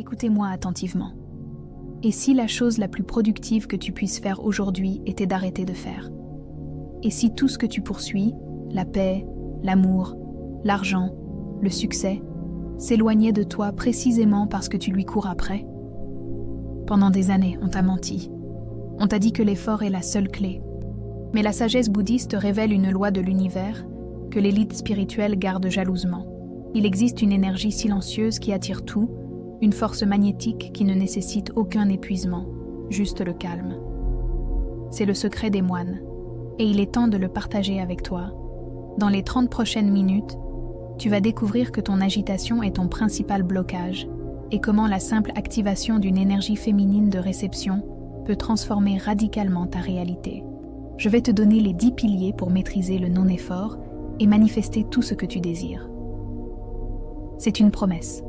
Écoutez-moi attentivement. Et si la chose la plus productive que tu puisses faire aujourd'hui était d'arrêter de faire? Et si tout ce que tu poursuis, la paix, l'amour, l'argent, le succès, s'éloignait de toi précisément parce que tu lui cours après? Pendant des années, on t'a menti. On t'a dit que l'effort est la seule clé. Mais la sagesse bouddhiste révèle une loi de l'univers que l'élite spirituelle garde jalousement. Il existe une énergie silencieuse qui attire tout, une force magnétique qui ne nécessite aucun épuisement, juste le calme. C'est le secret des moines, et il est temps de le partager avec toi. Dans les 30 prochaines minutes, tu vas découvrir que ton agitation est ton principal blocage et comment la simple activation d'une énergie féminine de réception peut transformer radicalement ta réalité. Je vais te donner les 10 piliers pour maîtriser le non-effort et manifester tout ce que tu désires. C'est une promesse.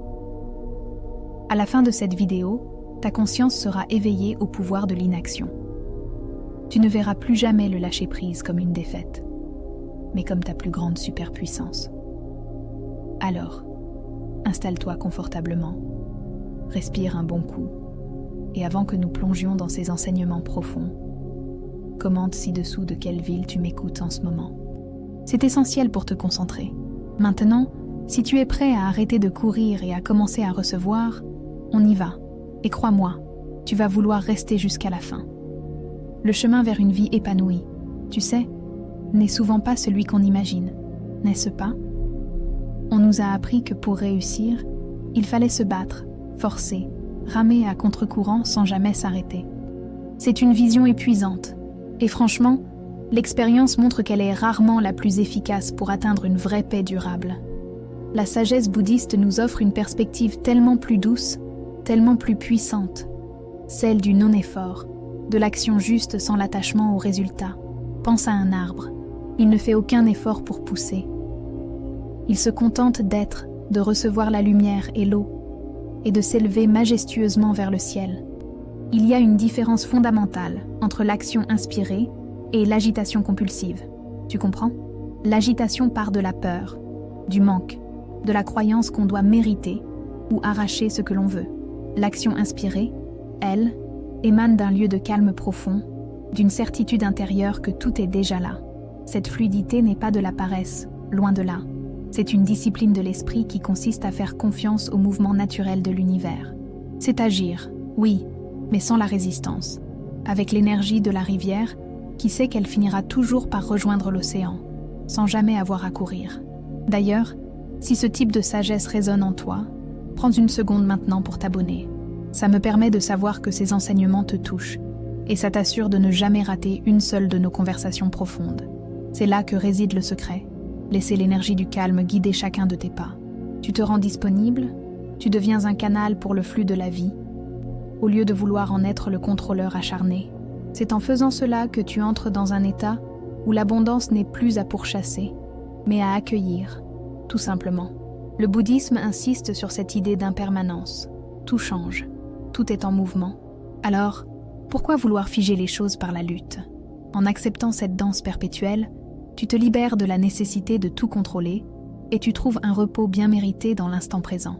À la fin de cette vidéo, ta conscience sera éveillée au pouvoir de l'inaction. Tu ne verras plus jamais le lâcher-prise comme une défaite, mais comme ta plus grande superpuissance. Alors, installe-toi confortablement, respire un bon coup, et avant que nous plongions dans ces enseignements profonds, commente ci-dessous de quelle ville tu m'écoutes en ce moment. C'est essentiel pour te concentrer. Maintenant, si tu es prêt à arrêter de courir et à commencer à recevoir, on y va. Et crois-moi, tu vas vouloir rester jusqu'à la fin. Le chemin vers une vie épanouie, tu sais, n'est souvent pas celui qu'on imagine, n'est-ce pas? On nous a appris que pour réussir, il fallait se battre, forcer, ramer à contre-courant sans jamais s'arrêter. C'est une vision épuisante, et franchement, l'expérience montre qu'elle est rarement la plus efficace pour atteindre une vraie paix durable. La sagesse bouddhiste nous offre une perspective tellement plus douce, tellement plus puissante, celle du non-effort, de l'action juste sans l'attachement au résultat. Pense à un arbre, il ne fait aucun effort pour pousser. Il se contente d'être, de recevoir la lumière et l'eau, et de s'élever majestueusement vers le ciel. Il y a une différence fondamentale entre l'action inspirée et l'agitation compulsive. Tu comprends? L'agitation part de la peur, du manque, de la croyance qu'on doit mériter ou arracher ce que l'on veut. L'action inspirée, elle, émane d'un lieu de calme profond, d'une certitude intérieure que tout est déjà là. Cette fluidité n'est pas de la paresse, loin de là. C'est une discipline de l'esprit qui consiste à faire confiance au mouvement naturel de l'univers. C'est agir, oui, mais sans la résistance, avec l'énergie de la rivière qui sait qu'elle finira toujours par rejoindre l'océan, sans jamais avoir à courir. D'ailleurs, si ce type de sagesse résonne en toi, prends une seconde maintenant pour t'abonner. Ça me permet de savoir que ces enseignements te touchent, et ça t'assure de ne jamais rater une seule de nos conversations profondes. C'est là que réside le secret. Laisser l'énergie du calme guider chacun de tes pas. Tu te rends disponible, tu deviens un canal pour le flux de la vie, au lieu de vouloir en être le contrôleur acharné. C'est en faisant cela que tu entres dans un état où l'abondance n'est plus à pourchasser, mais à accueillir, tout simplement. Le bouddhisme insiste sur cette idée d'impermanence. Tout change, tout est en mouvement. Alors, pourquoi vouloir figer les choses par la lutte? En acceptant cette danse perpétuelle, tu te libères de la nécessité de tout contrôler et tu trouves un repos bien mérité dans l'instant présent,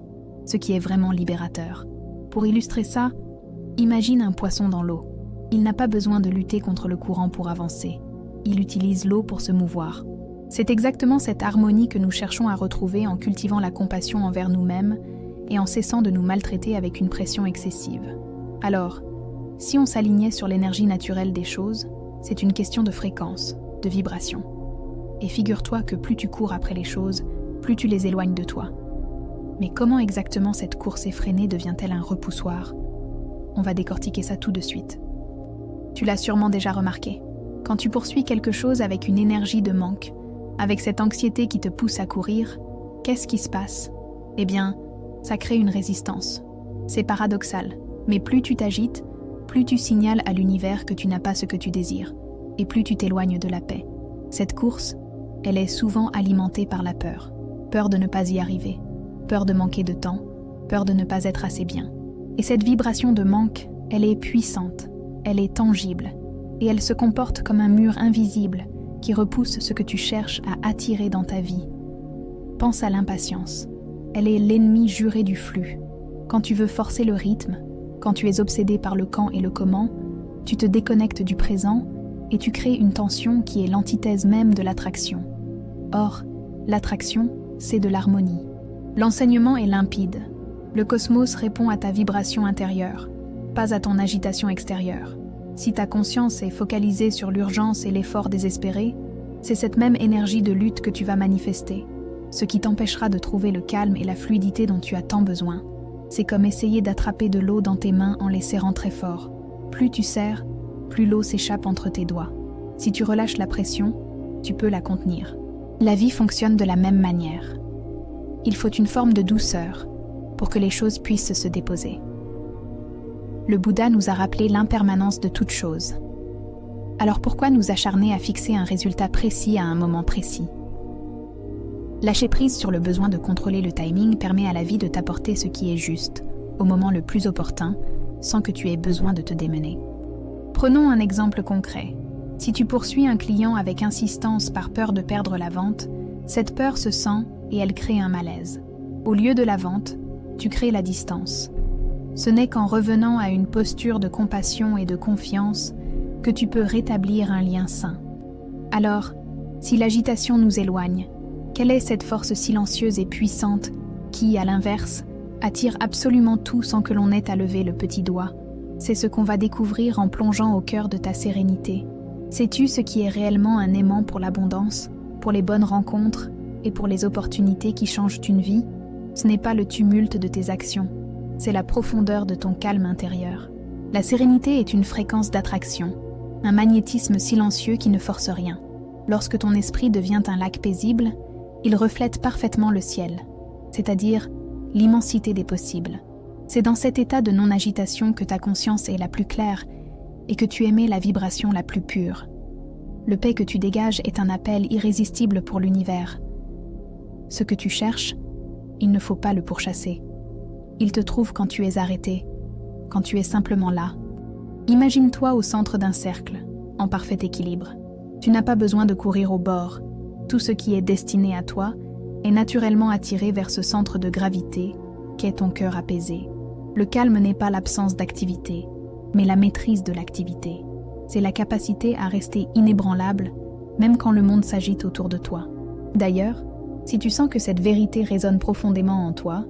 ce qui est vraiment libérateur. Pour illustrer ça, imagine un poisson dans l'eau. Il n'a pas besoin de lutter contre le courant pour avancer. Il utilise l'eau pour se mouvoir. C'est exactement cette harmonie que nous cherchons à retrouver en cultivant la compassion envers nous-mêmes et en cessant de nous maltraiter avec une pression excessive. Alors, si on s'alignait sur l'énergie naturelle des choses, c'est une question de fréquence, de vibration. Et figure-toi que plus tu cours après les choses, plus tu les éloignes de toi. Mais comment exactement cette course effrénée devient-elle un repoussoir? On va décortiquer ça tout de suite. Tu l'as sûrement déjà remarqué. Quand tu poursuis quelque chose avec une énergie de manque, avec cette anxiété qui te pousse à courir, qu'est-ce qui se passe? Eh bien, ça crée une résistance. C'est paradoxal, mais plus tu t'agites, plus tu signales à l'univers que tu n'as pas ce que tu désires, et plus tu t'éloignes de la paix. Cette course, elle est souvent alimentée par la peur. Peur de ne pas y arriver, peur de manquer de temps, peur de ne pas être assez bien. Et cette vibration de manque, elle est puissante, elle est tangible, et elle se comporte comme un mur invisible qui repousse ce que tu cherches à attirer dans ta vie. Pense à l'impatience. Elle est l'ennemi juré du flux. Quand tu veux forcer le rythme, quand tu es obsédé par le quand et le comment, tu te déconnectes du présent et tu crées une tension qui est l'antithèse même de l'attraction. Or, l'attraction, c'est de l'harmonie. L'enseignement est limpide. Le cosmos répond à ta vibration intérieure, pas à ton agitation extérieure. Si ta conscience est focalisée sur l'urgence et l'effort désespéré, c'est cette même énergie de lutte que tu vas manifester, ce qui t'empêchera de trouver le calme et la fluidité dont tu as tant besoin. C'est comme essayer d'attraper de l'eau dans tes mains en les serrant très fort. Plus tu serres, plus l'eau s'échappe entre tes doigts. Si tu relâches la pression, tu peux la contenir. La vie fonctionne de la même manière. Il faut une forme de douceur pour que les choses puissent se déposer. Le Bouddha nous a rappelé l'impermanence de toute chose. Alors pourquoi nous acharner à fixer un résultat précis à un moment précis? Lâcher prise sur le besoin de contrôler le timing permet à la vie de t'apporter ce qui est juste, au moment le plus opportun, sans que tu aies besoin de te démener. Prenons un exemple concret. Si tu poursuis un client avec insistance par peur de perdre la vente, cette peur se sent et elle crée un malaise. Au lieu de la vente, tu crées la distance. Ce n'est qu'en revenant à une posture de compassion et de confiance que tu peux rétablir un lien sain. Alors, si l'agitation nous éloigne, quelle est cette force silencieuse et puissante qui, à l'inverse, attire absolument tout sans que l'on ait à lever le petit doigt? C'est ce qu'on va découvrir en plongeant au cœur de ta sérénité. Sais-tu ce qui est réellement un aimant pour l'abondance, pour les bonnes rencontres et pour les opportunités qui changent une vie? Ce n'est pas le tumulte de tes actions, c'est la profondeur de ton calme intérieur. La sérénité est une fréquence d'attraction, un magnétisme silencieux qui ne force rien. Lorsque ton esprit devient un lac paisible, il reflète parfaitement le ciel, c'est-à-dire l'immensité des possibles. C'est dans cet état de non-agitation que ta conscience est la plus claire et que tu émets la vibration la plus pure. Le paix que tu dégages est un appel irrésistible pour l'univers. Ce que tu cherches, il ne faut pas le pourchasser. Il te trouve quand tu es arrêté, quand tu es simplement là. Imagine-toi au centre d'un cercle, en parfait équilibre. Tu n'as pas besoin de courir au bord. Tout ce qui est destiné à toi est naturellement attiré vers ce centre de gravité qu'est ton cœur apaisé. Le calme n'est pas l'absence d'activité, mais la maîtrise de l'activité. C'est la capacité à rester inébranlable, même quand le monde s'agite autour de toi. D'ailleurs, si tu sens que cette vérité résonne profondément en toi,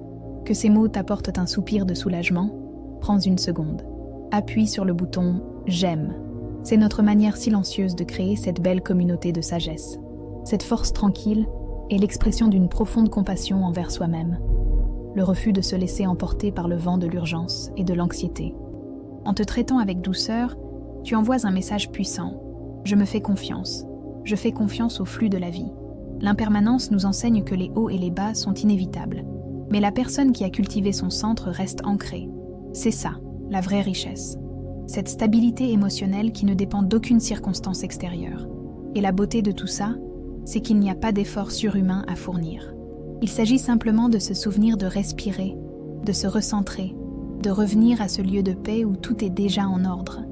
que ces mots t'apportent un soupir de soulagement, prends une seconde. Appuie sur le bouton « J'aime ». C'est notre manière silencieuse de créer cette belle communauté de sagesse. Cette force tranquille est l'expression d'une profonde compassion envers soi-même, le refus de se laisser emporter par le vent de l'urgence et de l'anxiété. En te traitant avec douceur, tu envoies un message puissant. Je me fais confiance. Je fais confiance au flux de la vie. L'impermanence nous enseigne que les hauts et les bas sont inévitables. Mais la personne qui a cultivé son centre reste ancrée. C'est ça, la vraie richesse. Cette stabilité émotionnelle qui ne dépend d'aucune circonstance extérieure. Et la beauté de tout ça, c'est qu'il n'y a pas d'effort surhumain à fournir. Il s'agit simplement de se souvenir de respirer, de se recentrer, de revenir à ce lieu de paix où tout est déjà en ordre.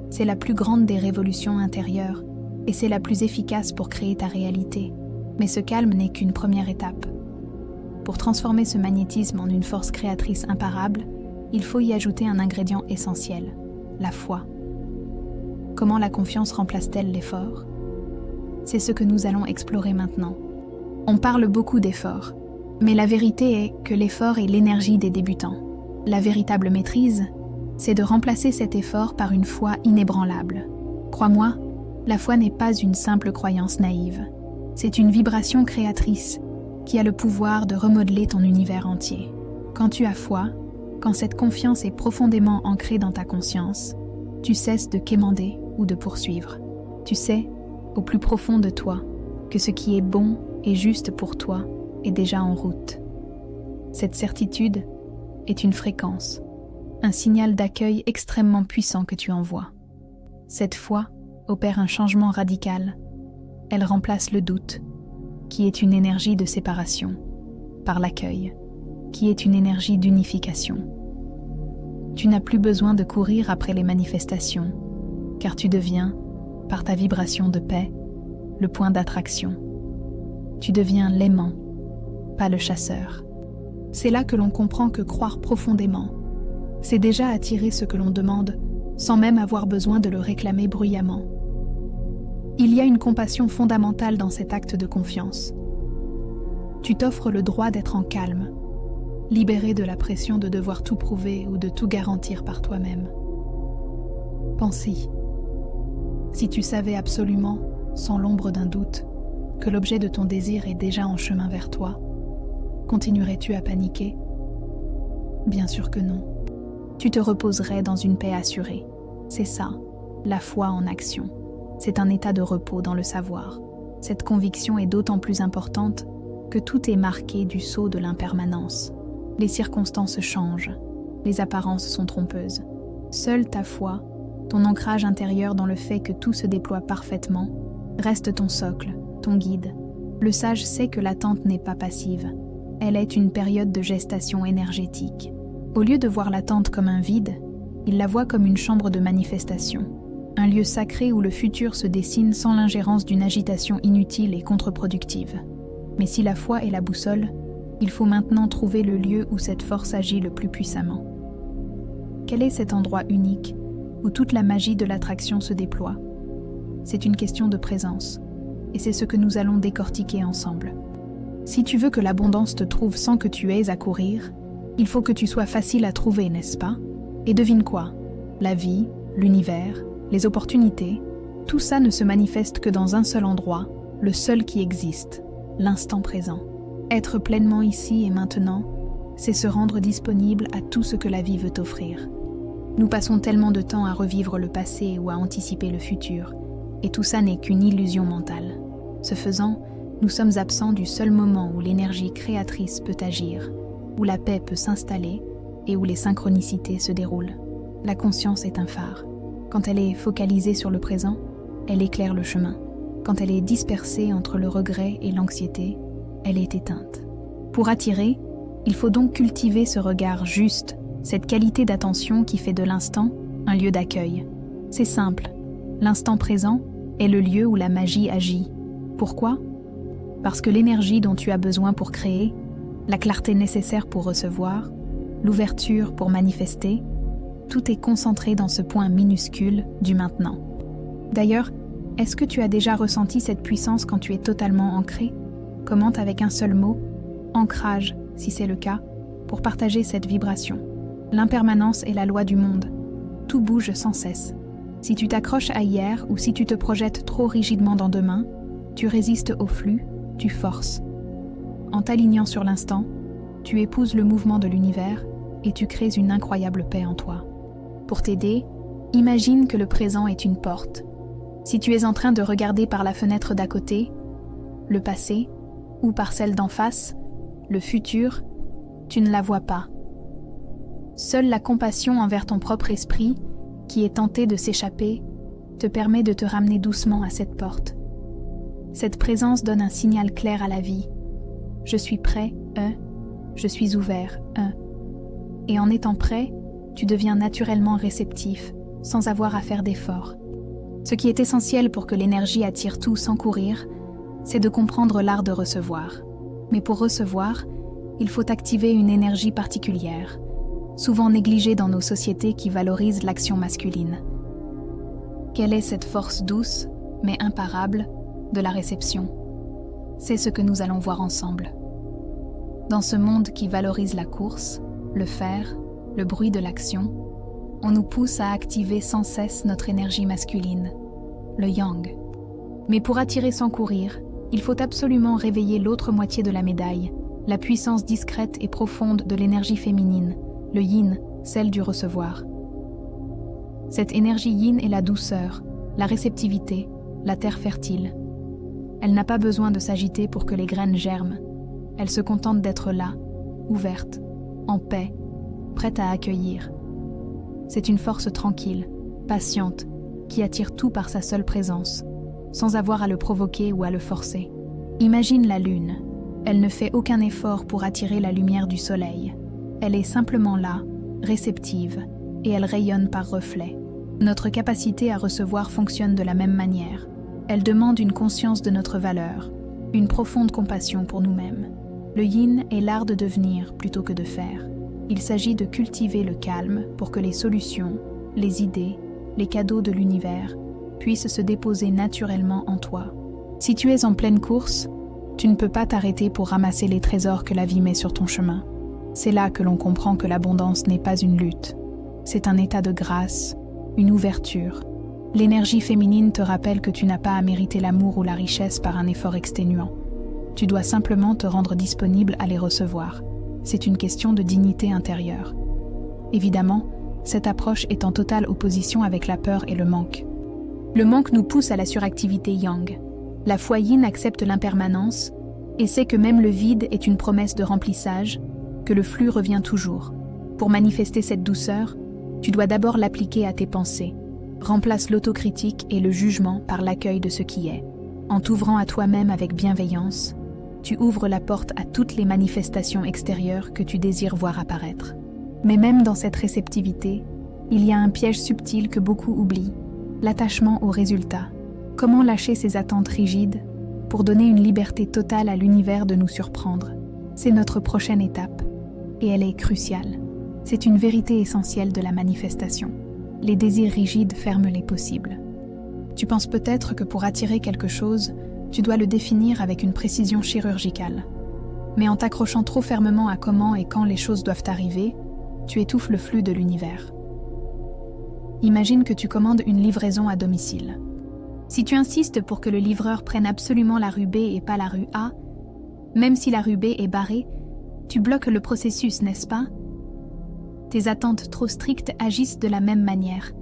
C'est la plus grande des révolutions intérieures, et c'est la plus efficace pour créer ta réalité. Mais ce calme n'est qu'une première étape. Pour transformer ce magnétisme en une force créatrice imparable, il faut y ajouter un ingrédient essentiel, la foi. Comment la confiance remplace-t-elle l'effort? C'est ce que nous allons explorer maintenant. On parle beaucoup d'effort, mais la vérité est que l'effort est l'énergie des débutants. La véritable maîtrise, c'est de remplacer cet effort par une foi inébranlable. Crois-moi, la foi n'est pas une simple croyance naïve. C'est une vibration créatrice qui a le pouvoir de remodeler ton univers entier. Quand tu as foi, quand cette confiance est profondément ancrée dans ta conscience, tu cesses de quémander ou de poursuivre. Tu sais, au plus profond de toi, que ce qui est bon et juste pour toi est déjà en route. Cette certitude est une fréquence, un signal d'accueil extrêmement puissant que tu envoies. Cette foi opère un changement radical. Elle remplace le doute, qui est une énergie de séparation, par l'accueil, qui est une énergie d'unification. Tu n'as plus besoin de courir après les manifestations, car tu deviens, par ta vibration de paix, le point d'attraction. Tu deviens l'aimant, pas le chasseur. C'est là que l'on comprend que croire profondément, c'est déjà attirer ce que l'on demande, sans même avoir besoin de le réclamer bruyamment. Il y a une compassion fondamentale dans cet acte de confiance. Tu t'offres le droit d'être en calme, libéré de la pression de devoir tout prouver ou de tout garantir par toi-même. Pense-y. Si tu savais absolument, sans l'ombre d'un doute, que l'objet de ton désir est déjà en chemin vers toi, continuerais-tu à paniquer? Bien sûr que non. Tu te reposerais dans une paix assurée. C'est ça, la foi en action. C'est un état de repos dans le savoir. Cette conviction est d'autant plus importante que tout est marqué du sceau de l'impermanence. Les circonstances changent, les apparences sont trompeuses. Seule ta foi, ton ancrage intérieur dans le fait que tout se déploie parfaitement, reste ton socle, ton guide. Le sage sait que l'attente n'est pas passive. Elle est une période de gestation énergétique. Au lieu de voir l'attente comme un vide, il la voit comme une chambre de manifestation, un lieu sacré où le futur se dessine sans l'ingérence d'une agitation inutile et contre-productive. Mais si la foi est la boussole, il faut maintenant trouver le lieu où cette force agit le plus puissamment. Quel est cet endroit unique où toute la magie de l'attraction se déploie? C'est une question de présence, et c'est ce que nous allons décortiquer ensemble. Si tu veux que l'abondance te trouve sans que tu aies à courir, il faut que tu sois facile à trouver, n'est-ce pas? Et devine quoi? La vie, l'univers, les opportunités, tout ça ne se manifeste que dans un seul endroit, le seul qui existe, l'instant présent. Être pleinement ici et maintenant, c'est se rendre disponible à tout ce que la vie veut t'offrir. Nous passons tellement de temps à revivre le passé ou à anticiper le futur, et tout ça n'est qu'une illusion mentale. Ce faisant, nous sommes absents du seul moment où l'énergie créatrice peut agir, où la paix peut s'installer et où les synchronicités se déroulent. La conscience est un phare. Quand elle est focalisée sur le présent, elle éclaire le chemin. Quand elle est dispersée entre le regret et l'anxiété, elle est éteinte. Pour attirer, il faut donc cultiver ce regard juste, cette qualité d'attention qui fait de l'instant un lieu d'accueil. C'est simple, l'instant présent est le lieu où la magie agit. Pourquoi? Parce que l'énergie dont tu as besoin pour créer, la clarté nécessaire pour recevoir, l'ouverture pour manifester, tout est concentré dans ce point minuscule du maintenant. D'ailleurs, est-ce que tu as déjà ressenti cette puissance quand tu es totalement ancré? Commente avec un seul mot, ancrage, si c'est le cas, pour partager cette vibration. L'impermanence est la loi du monde. Tout bouge sans cesse. Si tu t'accroches à hier ou si tu te projettes trop rigidement dans demain, tu résistes au flux, tu forces. En t'alignant sur l'instant, tu épouses le mouvement de l'univers et tu crées une incroyable paix en toi. Pour t'aider, imagine que le présent est une porte. Si tu es en train de regarder par la fenêtre d'à côté, le passé, ou par celle d'en face, le futur, tu ne la vois pas. Seule la compassion envers ton propre esprit, qui est tenté de s'échapper, te permet de te ramener doucement à cette porte. Cette présence donne un signal clair à la vie. Je suis prêt, je suis ouvert, Et en étant prêt, tu deviens naturellement réceptif, sans avoir à faire d'efforts. Ce qui est essentiel pour que l'énergie attire tout sans courir, c'est de comprendre l'art de recevoir. Mais pour recevoir, il faut activer une énergie particulière, souvent négligée dans nos sociétés qui valorisent l'action masculine. Quelle est cette force douce, mais imparable, de la réception? C'est ce que nous allons voir ensemble. Dans ce monde qui valorise la course, le faire, le bruit de l'action, on nous pousse à activer sans cesse notre énergie masculine, le yang. Mais pour attirer sans courir, il faut absolument réveiller l'autre moitié de la médaille, la puissance discrète et profonde de l'énergie féminine, le yin, celle du recevoir. Cette énergie yin est la douceur, la réceptivité, la terre fertile. Elle n'a pas besoin de s'agiter pour que les graines germent. Elle se contente d'être là, ouverte, en paix, prête à accueillir. C'est une force tranquille, patiente, qui attire tout par sa seule présence, sans avoir à le provoquer ou à le forcer. Imagine la lune. Elle ne fait aucun effort pour attirer la lumière du soleil. Elle est simplement là, réceptive, et elle rayonne par reflet. Notre capacité à recevoir fonctionne de la même manière. Elle demande une conscience de notre valeur, une profonde compassion pour nous-mêmes. Le yin est l'art de devenir plutôt que de faire. Il s'agit de cultiver le calme pour que les solutions, les idées, les cadeaux de l'univers puissent se déposer naturellement en toi. Si tu es en pleine course, tu ne peux pas t'arrêter pour ramasser les trésors que la vie met sur ton chemin. C'est là que l'on comprend que l'abondance n'est pas une lutte. C'est un état de grâce, une ouverture. L'énergie féminine te rappelle que tu n'as pas à mériter l'amour ou la richesse par un effort exténuant. Tu dois simplement te rendre disponible à les recevoir. C'est une question de dignité intérieure. Évidemment, cette approche est en totale opposition avec la peur et le manque. Le manque nous pousse à la suractivité yang. La foi yin accepte l'impermanence et sait que même le vide est une promesse de remplissage, que le flux revient toujours. Pour manifester cette douceur, tu dois d'abord l'appliquer à tes pensées. Remplace l'autocritique et le jugement par l'accueil de ce qui est. En t'ouvrant à toi-même avec bienveillance, tu ouvres la porte à toutes les manifestations extérieures que tu désires voir apparaître. Mais même dans cette réceptivité, il y a un piège subtil que beaucoup oublient, l'attachement au résultat. Comment lâcher ses attentes rigides pour donner une liberté totale à l'univers de nous surprendre? C'est notre prochaine étape, et elle est cruciale. C'est une vérité essentielle de la manifestation. Les désirs rigides ferment les possibles. Tu penses peut-être que pour attirer quelque chose, tu dois le définir avec une précision chirurgicale. Mais en t'accrochant trop fermement à comment et quand les choses doivent arriver, tu étouffes le flux de l'univers. Imagine que tu commandes une livraison à domicile. Si tu insistes pour que le livreur prenne absolument la rue B et pas la rue A, même si la rue B est barrée, tu bloques le processus, n'est-ce pas? Tes attentes trop strictes agissent de la même manière.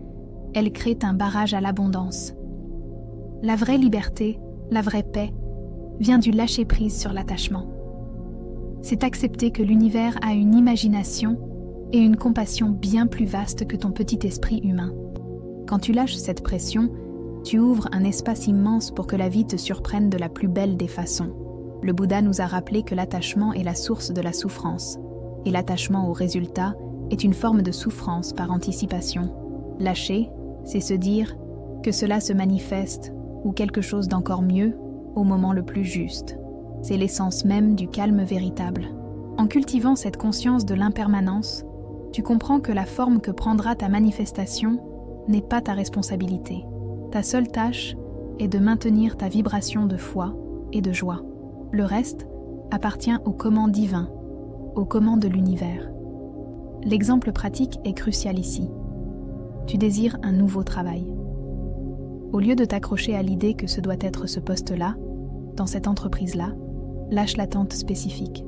Elles créent un barrage à l'abondance. La vraie liberté, la vraie paix, vient du lâcher-prise sur l'attachement. C'est accepter que l'univers a une imagination et une compassion bien plus vaste que ton petit esprit humain. Quand tu lâches cette pression, tu ouvres un espace immense pour que la vie te surprenne de la plus belle des façons. Le Bouddha nous a rappelé que l'attachement est la source de la souffrance, et l'attachement au résultat est une forme de souffrance par anticipation. Lâcher, c'est se dire que cela se manifeste, ou quelque chose d'encore mieux, au moment le plus juste. C'est l'essence même du calme véritable. En cultivant cette conscience de l'impermanence, tu comprends que la forme que prendra ta manifestation n'est pas ta responsabilité. Ta seule tâche est de maintenir ta vibration de foi et de joie. Le reste appartient au comment divin, au comment de l'univers. L'exemple pratique est crucial ici. Tu désires un nouveau travail. Au lieu de t'accrocher à l'idée que ce doit être ce poste-là, dans cette entreprise-là, lâche l'attente spécifique.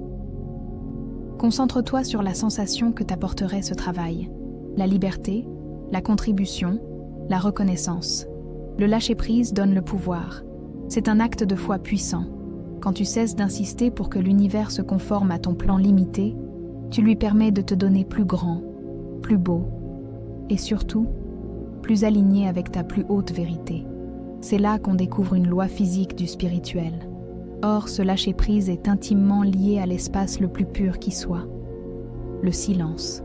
Concentre-toi sur la sensation que t'apporterait ce travail, la liberté, la contribution, la reconnaissance. Le lâcher-prise donne le pouvoir. C'est un acte de foi puissant. Quand tu cesses d'insister pour que l'univers se conforme à ton plan limité, tu lui permets de te donner plus grand, plus beau, et surtout, plus aligné avec ta plus haute vérité. C'est là qu'on découvre une loi physique du spirituel. Or, ce lâcher-prise est intimement lié à l'espace le plus pur qui soit, le silence.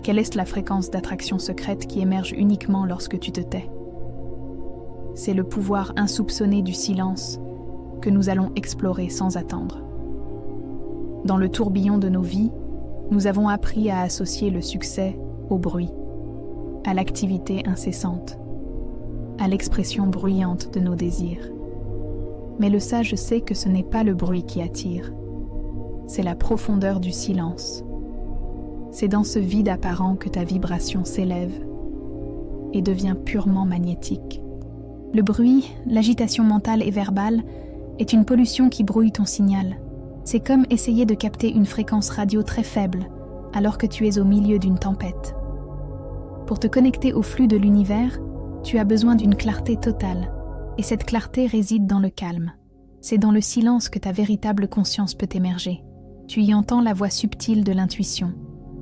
Quelle est la fréquence d'attraction secrète qui émerge uniquement lorsque tu te tais? C'est le pouvoir insoupçonné du silence que nous allons explorer sans attendre. Dans le tourbillon de nos vies, nous avons appris à associer le succès au bruit, à l'activité incessante, à l'expression bruyante de nos désirs. Mais le sage sait que ce n'est pas le bruit qui attire, c'est la profondeur du silence. C'est dans ce vide apparent que ta vibration s'élève et devient purement magnétique. Le bruit, l'agitation mentale et verbale, est une pollution qui brouille ton signal. C'est comme essayer de capter une fréquence radio très faible alors que tu es au milieu d'une tempête. Pour te connecter au flux de l'univers, tu as besoin d'une clarté totale, et cette clarté réside dans le calme. C'est dans le silence que ta véritable conscience peut émerger. Tu y entends la voix subtile de l'intuition,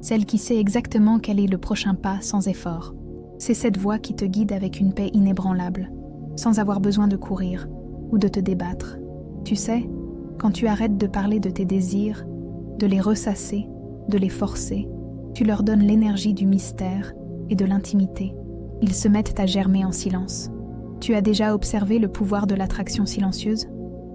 celle qui sait exactement quel est le prochain pas sans effort. C'est cette voix qui te guide avec une paix inébranlable, sans avoir besoin de courir ou de te débattre. Tu sais, quand tu arrêtes de parler de tes désirs, de les ressasser, de les forcer, tu leur donnes l'énergie du mystère et de l'intimité. Ils se mettent à germer en silence. Tu as déjà observé le pouvoir de l'attraction silencieuse?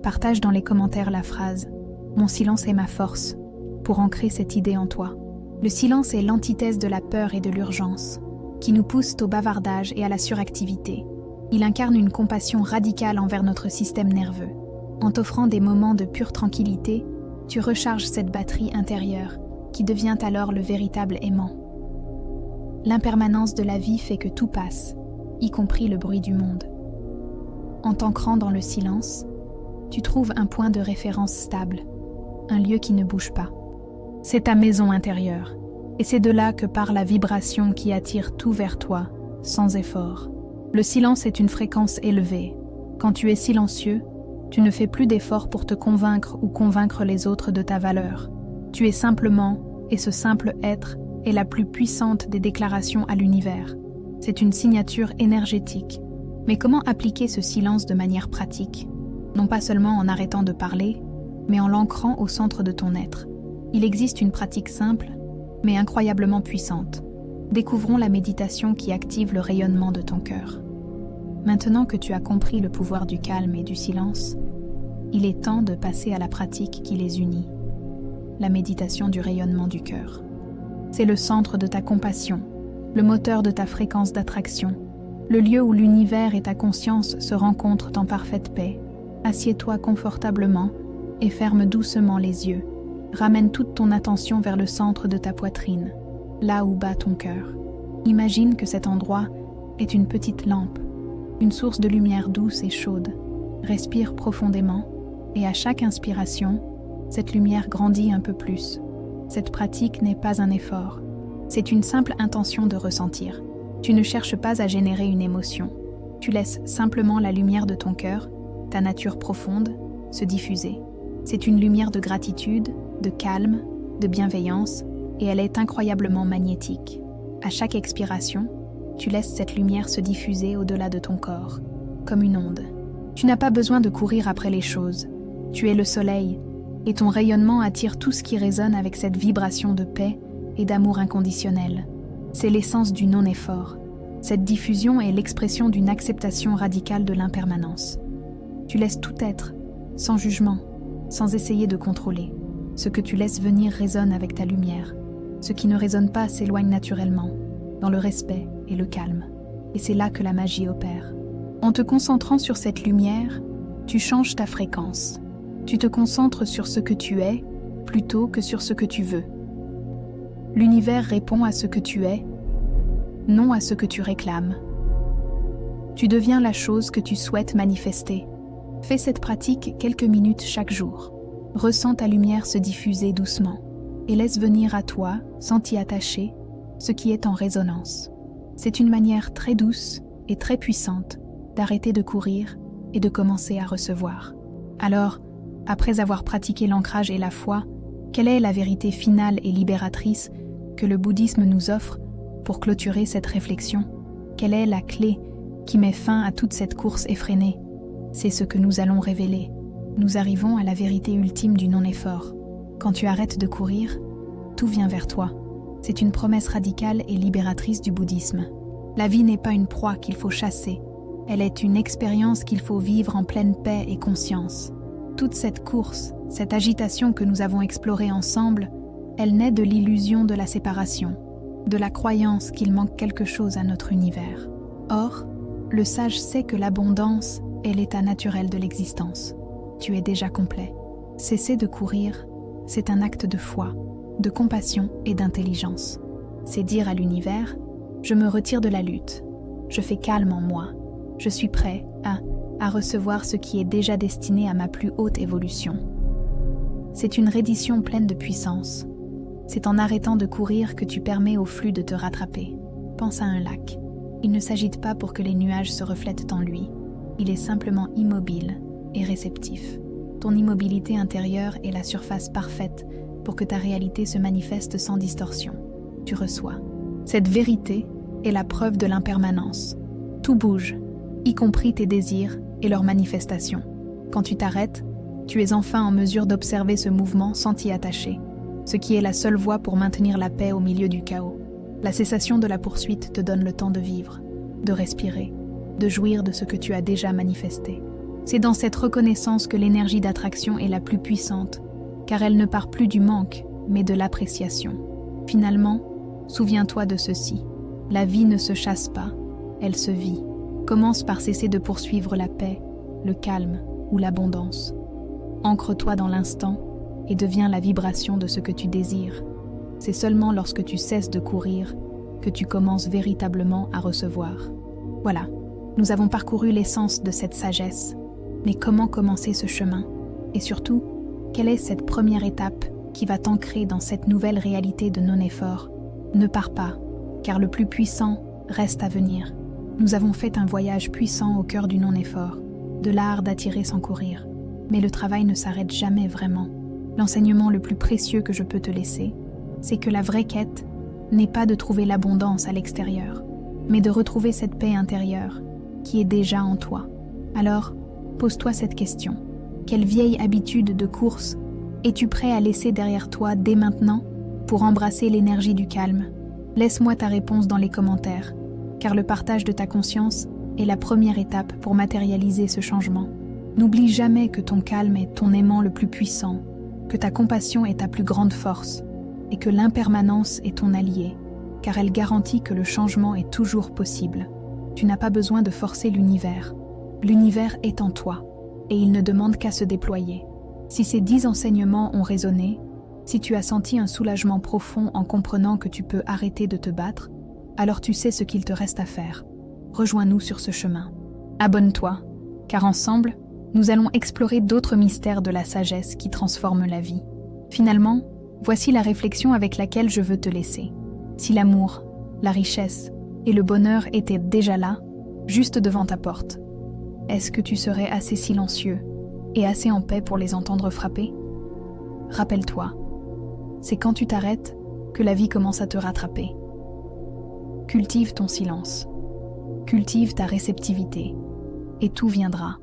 Partage dans les commentaires la phrase Mon silence est ma force pour ancrer cette idée en toi. Le silence est l'antithèse de la peur et de l'urgence, qui nous poussent au bavardage et à la suractivité. Il incarne une compassion radicale envers notre système nerveux. En t'offrant des moments de pure tranquillité, tu recharges cette batterie intérieure qui devient alors le véritable aimant. L'impermanence de la vie fait que tout passe, y compris le bruit du monde. En t'ancrant dans le silence, tu trouves un point de référence stable, un lieu qui ne bouge pas. C'est ta maison intérieure, et c'est de là que part la vibration qui attire tout vers toi, sans effort. Le silence est une fréquence élevée. Quand tu es silencieux, tu ne fais plus d'efforts pour te convaincre ou convaincre les autres de ta valeur. Tu es simplement, et ce simple être est la plus puissante des déclarations à l'univers. C'est une signature énergétique. Mais comment appliquer ce silence de manière pratique? Non pas seulement en arrêtant de parler, mais en l'ancrant au centre de ton être. Il existe une pratique simple, mais incroyablement puissante. Découvrons la méditation qui active le rayonnement de ton cœur. Maintenant que tu as compris le pouvoir du calme et du silence, il est temps de passer à la pratique qui les unit. La méditation du rayonnement du cœur. C'est le centre de ta compassion, le moteur de ta fréquence d'attraction, le lieu où l'univers et ta conscience se rencontrent en parfaite paix. Assieds-toi confortablement et ferme doucement les yeux. Ramène toute ton attention vers le centre de ta poitrine, là où bat ton cœur. Imagine que cet endroit est une petite lampe, une source de lumière douce et chaude. Respire profondément et à chaque inspiration, cette lumière grandit un peu plus. Cette pratique n'est pas un effort, c'est une simple intention de ressentir. Tu ne cherches pas à générer une émotion. Tu laisses simplement la lumière de ton cœur, ta nature profonde, se diffuser. C'est une lumière de gratitude, de calme, de bienveillance, et elle est incroyablement magnétique. À chaque expiration, tu laisses cette lumière se diffuser au-delà de ton corps, comme une onde. Tu n'as pas besoin de courir après les choses. Tu es le soleil, et ton rayonnement attire tout ce qui résonne avec cette vibration de paix et d'amour inconditionnel. C'est l'essence du non-effort. Cette diffusion est l'expression d'une acceptation radicale de l'impermanence. Tu laisses tout être, sans jugement, sans essayer de contrôler. Ce que tu laisses venir résonne avec ta lumière. Ce qui ne résonne pas s'éloigne naturellement, dans le respect et le calme. Et c'est là que la magie opère. En te concentrant sur cette lumière, tu changes ta fréquence. Tu te concentres sur ce que tu es, plutôt que sur ce que tu veux. L'univers répond à ce que tu es, non à ce que tu réclames. Tu deviens la chose que tu souhaites manifester. Fais cette pratique quelques minutes chaque jour. Ressens ta lumière se diffuser doucement et laisse venir à toi, sans t'y attacher, ce qui est en résonance. C'est une manière très douce et très puissante d'arrêter de courir et de commencer à recevoir. Alors, après avoir pratiqué l'ancrage et la foi, quelle est la vérité finale et libératrice que le bouddhisme nous offre pour clôturer cette réflexion? Quelle est la clé qui met fin à toute cette course effrénée? C'est ce que nous allons révéler. Nous arrivons à la vérité ultime du non-effort. Quand tu arrêtes de courir, tout vient vers toi. C'est une promesse radicale et libératrice du bouddhisme. La vie n'est pas une proie qu'il faut chasser. Elle est une expérience qu'il faut vivre en pleine paix et conscience. Toute cette course, cette agitation que nous avons explorée ensemble, elle naît de l'illusion de la séparation, de la croyance qu'il manque quelque chose à notre univers. Or, le sage sait que l'abondance est l'état naturel de l'existence. Tu es déjà complet. Cesser de courir, c'est un acte de foi, de compassion et d'intelligence. C'est dire à l'univers, je me retire de la lutte, je fais calme en moi, je suis prêt à recevoir ce qui est déjà destiné à ma plus haute évolution. C'est une reddition pleine de puissance. C'est en arrêtant de courir que tu permets au flux de te rattraper. Pense à un lac. Il ne s'agite pas pour que les nuages se reflètent en lui. Il est simplement immobile et réceptif. Ton immobilité intérieure est la surface parfaite pour que ta réalité se manifeste sans distorsion. Tu reçois. Cette vérité est la preuve de l'impermanence. Tout bouge, y compris tes désirs et leurs manifestations. Quand tu t'arrêtes, tu es enfin en mesure d'observer ce mouvement sans t'y attacher, ce qui est la seule voie pour maintenir la paix au milieu du chaos. La cessation de la poursuite te donne le temps de vivre, de respirer, de jouir de ce que tu as déjà manifesté. C'est dans cette reconnaissance que l'énergie d'attraction est la plus puissante, car elle ne part plus du manque, mais de l'appréciation. Finalement, souviens-toi de ceci. La vie ne se chasse pas, elle se vit. Commence par cesser de poursuivre la paix, le calme ou l'abondance. Ancre-toi dans l'instant et deviens la vibration de ce que tu désires. C'est seulement lorsque tu cesses de courir que tu commences véritablement à recevoir. Voilà, nous avons parcouru l'essence de cette sagesse. Mais comment commencer ce chemin? Et surtout, quelle est cette première étape qui va t'ancrer dans cette nouvelle réalité de non-effort? Ne pars pas, car le plus puissant reste à venir. Nous avons fait un voyage puissant au cœur du non-effort, de l'art d'attirer sans courir. Mais le travail ne s'arrête jamais vraiment. L'enseignement le plus précieux que je peux te laisser, c'est que la vraie quête n'est pas de trouver l'abondance à l'extérieur, mais de retrouver cette paix intérieure qui est déjà en toi. Alors, pose-toi cette question. Quelle vieille habitude de course es-tu prêt à laisser derrière toi dès maintenant pour embrasser l'énergie du calme? Laisse-moi ta réponse dans les commentaires, car le partage de ta conscience est la première étape pour matérialiser ce changement. N'oublie jamais que ton calme est ton aimant le plus puissant, que ta compassion est ta plus grande force, et que l'impermanence est ton allié, car elle garantit que le changement est toujours possible. Tu n'as pas besoin de forcer l'univers. L'univers est en toi, et il ne demande qu'à se déployer. Si ces 10 enseignements ont résonné, si tu as senti un soulagement profond en comprenant que tu peux arrêter de te battre, alors tu sais ce qu'il te reste à faire. Rejoins-nous sur ce chemin. Abonne-toi, car ensemble, nous allons explorer d'autres mystères de la sagesse qui transforment la vie. Finalement, voici la réflexion avec laquelle je veux te laisser. Si l'amour, la richesse et le bonheur étaient déjà là, juste devant ta porte, est-ce que tu serais assez silencieux et assez en paix pour les entendre frapper? Rappelle-toi, c'est quand tu t'arrêtes que la vie commence à te rattraper. Cultive ton silence, cultive ta réceptivité, et tout viendra.